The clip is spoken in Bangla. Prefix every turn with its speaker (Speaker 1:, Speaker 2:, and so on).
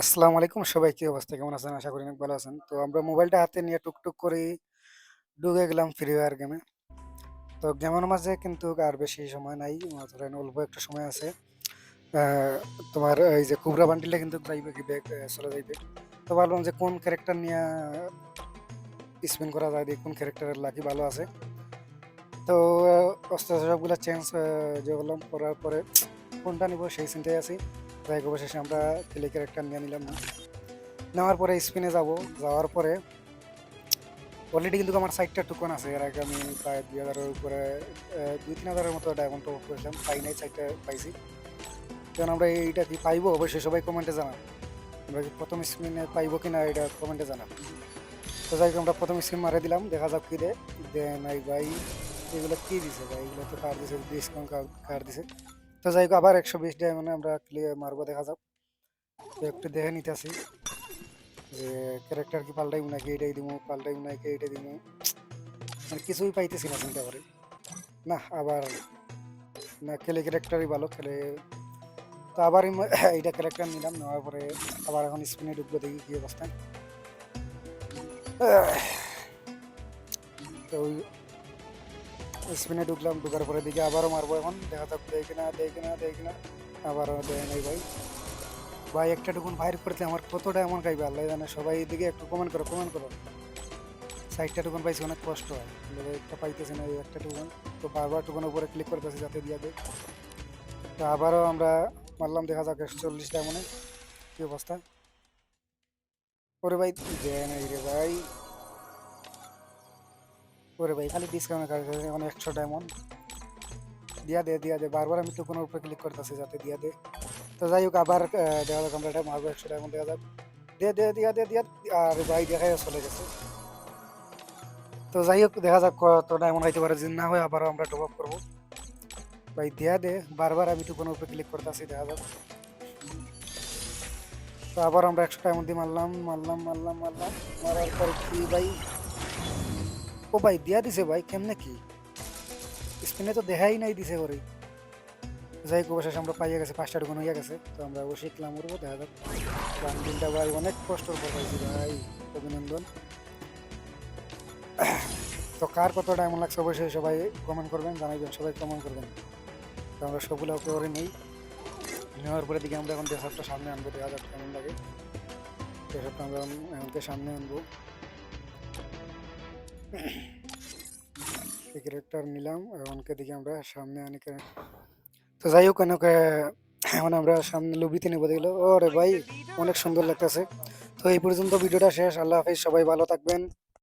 Speaker 1: আসসালামু আলাইকুম সবাই, কি অবস্থা, কেমন আছেন? আশা করি অনেক ভালো আছেন। তো আমরা মোবাইলটা হাতে নিয়ে টুকটুক করে ঢুকে গেলাম ফ্রি ফায়ার গেমে। তো গেমের মাঝে কিন্তু আর বেশি সময় নাই, ধরেন অল্প একটা সময় আছে। আহ, তোমার এই যে কুবরা বান্ডিলটা কিন্তু যাইবে কি ব্যাগ চলে যাইবে। তো ভাবলাম যে কোন ক্যারেক্টার নিয়ে স্পিন করা যায়, দেখি কোন ক্যারেক্টারের লাকি ভালো আছে। তো অস্ত্র সবগুলো চেঞ্জ যে করলাম, করার পরে কোনটা নিব সেই চিন্তায় আছি। যাই অবশেষে আমরা খেলে ক্যারেক্টার নিয়ে নিলাম না। নেওয়ার পরে স্পিনে যাব। যাওয়ার পরে অলরেডি কিন্তু আমার সাইটটা টুকন আছে। এর আগে আমি প্রায় 2000-এর উপরে 2-3000-এর মতো ডায়মন্ড টপ করেছিলাম, পাই নাই, সাইটটা পাইছি। কারণ আমরা এইটা কি পাইবো অবশ্যই সবাই কমেন্টে জানান। আমরা কি প্রথম স্ক্রিনে পাইবো কিনা এটা কমেন্টে জানান। তো যাই হোক, আমরা প্রথম স্ক্রিন মারে দিলাম, দেখা যাক কি দে নাই ভাই। এগুলো কি দিছে ভাই? এগুলো তো কার্ড দিছে, ডিসকাউন্ট কার্ড দিছে। তো যাই হোক, আবার 120 ডায়মন্ডে আমরা ক্লিয়ার মারবো, দেখা যাক। তো একটু দেখে নিতেছি যে ক্যারেক্টার কি পাল্টাইব নাকি এটাই দিব, পাল্টাইব নাকি এইটা দিব। মানে কিছুই পাইতেছি না, চিন্তা করি না আবার। না, খেলে ক্যারেক্টারই ভালো খেলে। তো আবার এইটা ক্যারেক্টার নিলাম, নেওয়ার পরে আবার এখন স্পিনে ঢুকবো, দেখি কি অবস্থা। তো স্পিনে ঢুকলাম, ঢুকার পরে দিকে আবারও মারবো, এখন দেখা যাক দেয় কিনা, দেয় কিনা, দেয় কিনা। আবারও দেয় নাই ভাই। ভাই একটা টুকুন ফায়ার করতে আমার কতটা এমন খাইবে আল্লাহ জানে। সবাই এদিকে একটু কমেন্ট করো, কমেন্ট করো। সাইডটা টুকুন পাইছি, অনেক কষ্ট হয় কিন্তু ভাই, একটা পাইতেছি না, এই একটা টুকুন। তো বারবার টুকুনের উপরে ক্লিক করতেছি যাতে দিয়ে দেয়। তো আবারও আমরা মারলাম, দেখা যাক 140টা মনে কি অবস্থা। ওরে ভাই, দেয় নাই রে ভাই। ওরে ভাই, খালি ডিসকাউন্ট কাজ, এখন 100 ডায়মন্ড দিয়া দে, দিয়া দে। বারবার আমি টুকুনের উপরে ক্লিক করতেছি যাতে দিয়া দে। তো যাই হোক, আবার দেখা যাক, আমরা এটা মারবো 100 ডায়মন্ড, দেখা যাক। দে দে, দিয়া দে, দিয়া। আর ভাই দেখাই চলে গেছে। তো যাই হোক, দেখা যাক কত ডায়মন্ড হইতে পারে, যদি না হয় আবারও আমরা টপ আপ করবো। ভাই দিয়া দে, বারবার আমি টুকুনের উপরে ক্লিক করতেছি, দেখা যাক। তো আবার আমরা 100 ডায়মন্ড দিয়ে মারলাম, মারলাম, মারলাম, মারলাম। মারার পর কি ভাই? ও ভাই দিয়া দিছে ভাই, কেমনে কি? স্পিনে তো দেখাই নাই দিছে করে। যাই হোক, অবশেষে আমরা পাইয়া গেছে, 5টা ঢুকানো হয়ে গেছে। তো আমরা অবশ্যই ক্লাম করবো, দেখা যাক। বান্ডিলটা ভাই অনেক কষ্টর পর পাইছি ভাই, অভিনন্দন। তো কার কত ডায়মন্ড লাগছে অবশ্যই সবাই কমেন্ট করবেন, জানাইবেন, সবাই কমেন্ট করবেন। তো আমরা সবগুলো করে নেই। নেওয়ার পরে দিকে আমরা এখন ডেসার্টটা সামনে আনবো, দেখা যাক কেমন লাগে। ডেসার্টটা আমরা এমনকে সামনে আনবো। এই ক্যারেক্টার নিলাম, এমনকে দিকে আমরা সামনে আনি। তো যাই হোক, অনেকে এখন আমরা সামনে লবিতে নেবো, দেখলো ওরে ভাই অনেক সুন্দর লাগতেছে। তো এই পর্যন্ত ভিডিওটা শেষ। আল্লাহ হাফিজ, সবাই ভালো থাকবেন।